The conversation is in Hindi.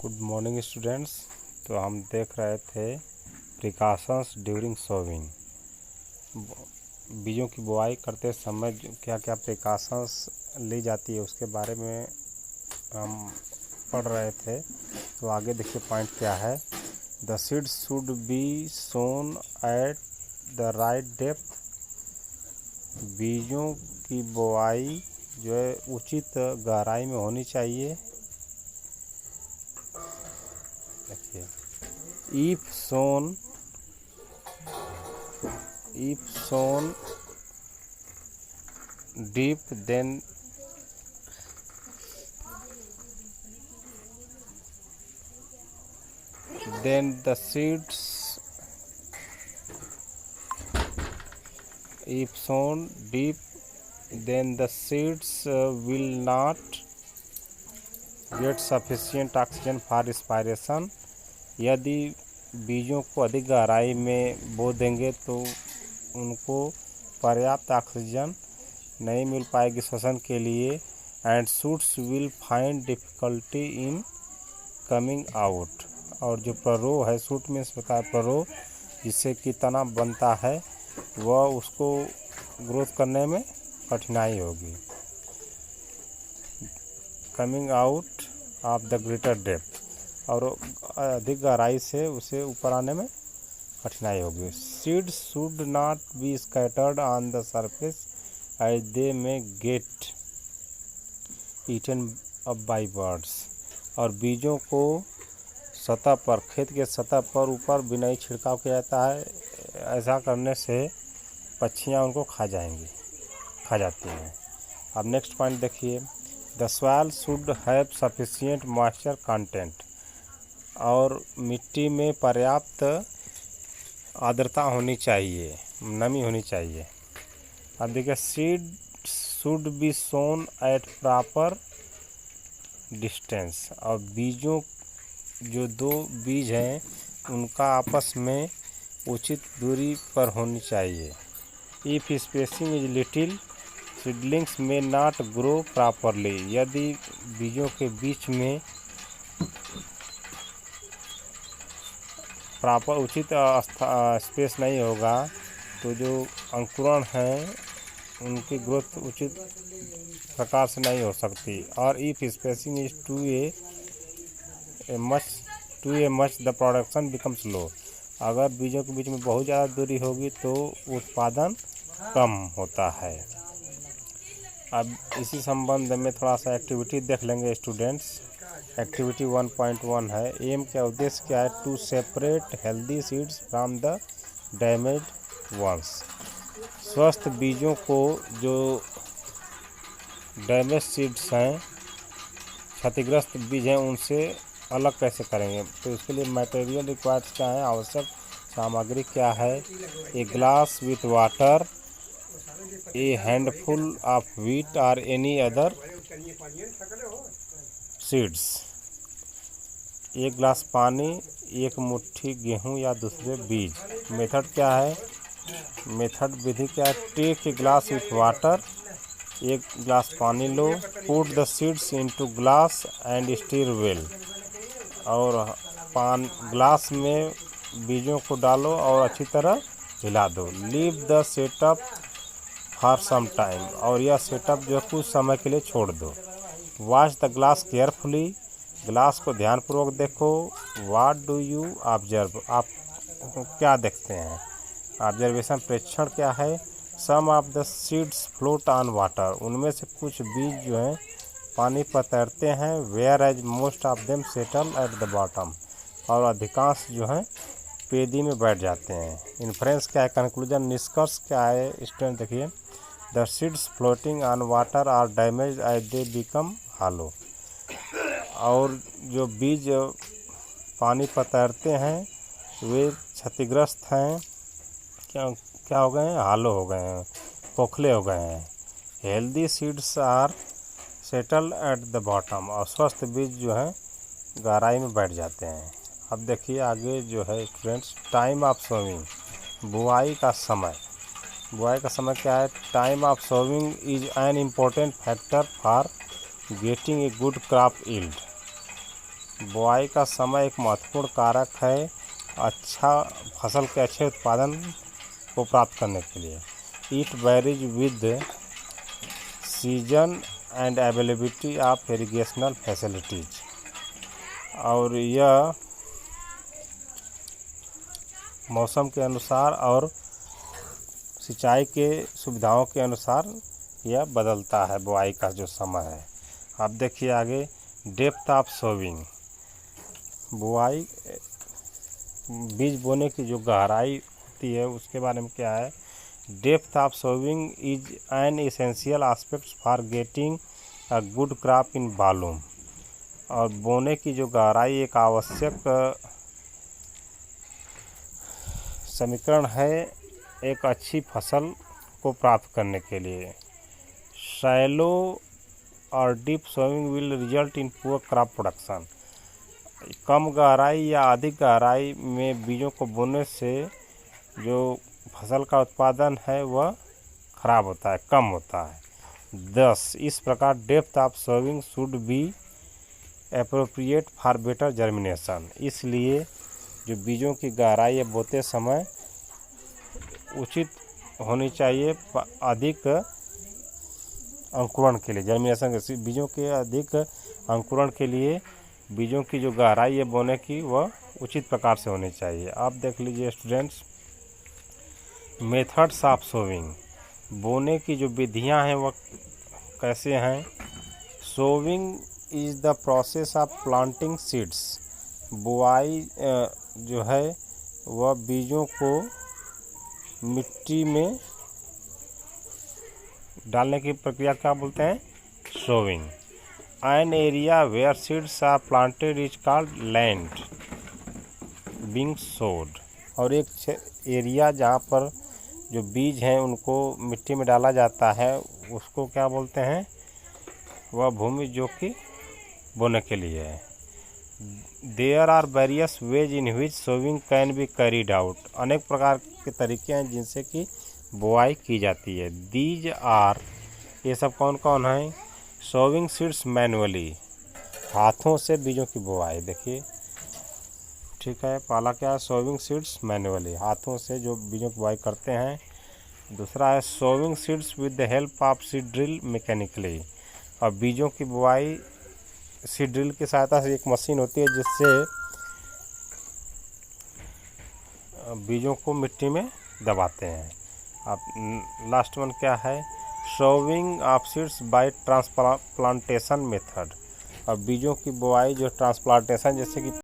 Good morning students. तो हम देख रहे थे प्रिकॉशंस ड्यूरिंग सोविंग। बीजों की बुआई करते समय क्या क्या प्रिकॉशंस ली जाती है उसके बारे में हम पढ़ रहे थे। तो आगे देखिए पॉइंट क्या है। The seeds should be sown at the right depth. बीजों की बुआई जो है उचित गहराई में होनी चाहिए। देखिए if sown deep then the seeds if sown deep then the seeds will not get sufficient oxygen for respiration। यदि बीजों को अधिक गहराई में बो देंगे तो उनको पर्याप्त ऑक्सीजन नहीं मिल पाएगी श्वसन के लिए। And shoots will find difficulty in coming out. और जो प्ररोह है, शूट में होता है प्ररोह, जिससे कि तना बनता है, वह उसको ग्रोथ करने में कठिनाई होगी। Coming out of the greater depth, और अधिक गहराई से उसे ऊपर आने में कठिनाई होगी। Seeds should not be scattered on the surface as they may get eaten up by birds. और बीजों को सतह पर, खेत के सतह पर ऊपर बिना ही छिड़काव किया जाता है। ऐसा करने से पक्षियाँ उनको खा जाती हैं। अब नेक्स्ट पॉइंट देखिए। The soil should have sufficient moisture content. और मिट्टी में पर्याप्त आर्द्रता होनी चाहिए, नमी होनी चाहिए। अब देखिए seed should be sown at proper distance. और बीजों, जो दो बीज हैं, उनका आपस में उचित दूरी पर होनी चाहिए। If spacing is little seedlings में नॉट ग्रो प्रॉपरली। यदि बीजों के बीच में प्रॉपर उचित स्पेस नहीं होगा तो जो अंकुरण है उनकी ग्रोथ उचित प्रकार से नहीं हो सकती। और if spacing is too much the production becomes low. अगर बीजों के बीच में बहुत ज़्यादा दूरी होगी तो उत्पादन कम होता है। अब इसी संबंध में थोड़ा सा एक्टिविटी देख लेंगे स्टूडेंट्स। एक्टिविटी 1.1 है। एम क्या, उद्देश्य क्या है? To separate healthy seeds from the damaged ones. स्वस्थ बीजों को जो डैमेज सीड्स हैं, क्षतिग्रस्त बीज हैं, उनसे अलग कैसे करेंगे? तो इसके लिए मटेरियल रिक्वायर्ड क्या है, आवश्यक सामग्री क्या है? ए glass with water, A handful of wheat और एनी अदर सीड्स। एक गिलास पानी, एक मुट्ठी गेहूं या दूसरे बीज। मेथड क्या है? मेथड विधि क्या है? Take a glass with water, एक गिलास पानी लो, put the seeds into glass and stir well. और ग्लास में बीजों को डालो और अच्छी तरह हिला दो। Leave the setup for some time, और यह सेटअप जो कुछ समय के लिए छोड़ दो। Watch the glass carefully, glass को ध्यानपूर्वक देखो। व्हाट डू यू ऑब्जर्व, आप क्या देखते हैं? ऑब्जर्वेशन, प्रेक्षण क्या है? Some of the seeds float on water, उनमें से कुछ बीज जो हैं पानी पर तैरते हैं। Whereas most of them settle at the bottom, और अधिकांश जो हैं पेदी में बैठ जाते हैं। इन्फ्रेंस क्या है? कंक्लूजन, निष्कर्ष क्या है? स्टूडेंट देखिए। The seeds floating on water are damage as they become hollow. और जो बीज पानी पर तैरते हैं वे क्षतिग्रस्त हैं, क्या हो गए हैं? हालो हो गए हैं, खोखले हो गए हैं। Healthy seeds are settle at the bottom, और स्वस्थ बीज जो हैं गहराई में बैठ जाते हैं। अब देखिए आगे जो है स्टूडेंट्स, टाइम ऑफ सोविंग, बुआई का समय। बुआई का समय क्या है? Time of sowing is an important factor for getting a good crop yield. बुआई का समय एक महत्वपूर्ण कारक है फसल के अच्छे उत्पादन को प्राप्त करने के लिए। It varies with season and availability of irrigational facilities. और यह मौसम के अनुसार और सिंचाई के सुविधाओं के अनुसार यह बदलता है बुआई का जो समय है। अब देखिए आगे, डेप्थ ऑफ सोविंग। बुआई बीज बोने की जो गहराई होती है उसके बारे में क्या है। Depth of sowing is an essential aspect for getting a good crop in volume. और बोने की जो गहराई एक आवश्यक समीकरण है एक अच्छी फसल को प्राप्त करने के लिए। शैलो और deep sowing will result in poor crop production. कम गहराई या अधिक गहराई में बीजों को बोने से जो फसल का उत्पादन है वह खराब होता है, कम होता है। 10 इस प्रकार depth of sowing should be appropriate for better germination. इसलिए जो बीजों की गहराई बोते समय उचित होनी चाहिए अधिक अंकुरण के लिए, जर्मिनेशन के बीजों के अधिक अंकुरण के लिए बीजों की जो गहराई है बोने की वह उचित प्रकार से होनी चाहिए। आप देख लीजिए स्टूडेंट्स, मेथड्स ऑफ सोविंग। बोने की जो विधियां हैं वह कैसे हैं। Sowing is the process of planting seeds. बुआई जो है वह बीजों को मिट्टी में डालने की प्रक्रिया क्या बोलते हैं, sowing. An area where seeds are planted is called land being sowed. और एक एरिया जहाँ पर जो बीज हैं उनको मिट्टी में डाला जाता है उसको क्या बोलते हैं, वह भूमि जो कि बोने के लिए है। There are various ways in which sowing can be carried out. अनेक प्रकार के तरीके हैं जिनसे कि बुआई की जाती है। दीज आर, ये सब कौन कौन है। सोविंग सीड्स मैनुअली, हाथों से बीजों की बुआई। देखिए ठीक है, पहला क्या है, सोविंग सीड्स मैनुअली, हाथों से जो बीजों की बुआई करते हैं। दूसरा है sowing seeds with the help of seed drill mechanically. और बीजों की बुआई सीड ड्रिल की सहायता से, एक मशीन होती है जिससे बीजों को मिट्टी में दबाते हैं। अब लास्ट वन क्या है, sowing of seeds by transplantation method. और बीजों की बुआई जो ट्रांसप्लांटेशन जैसे कि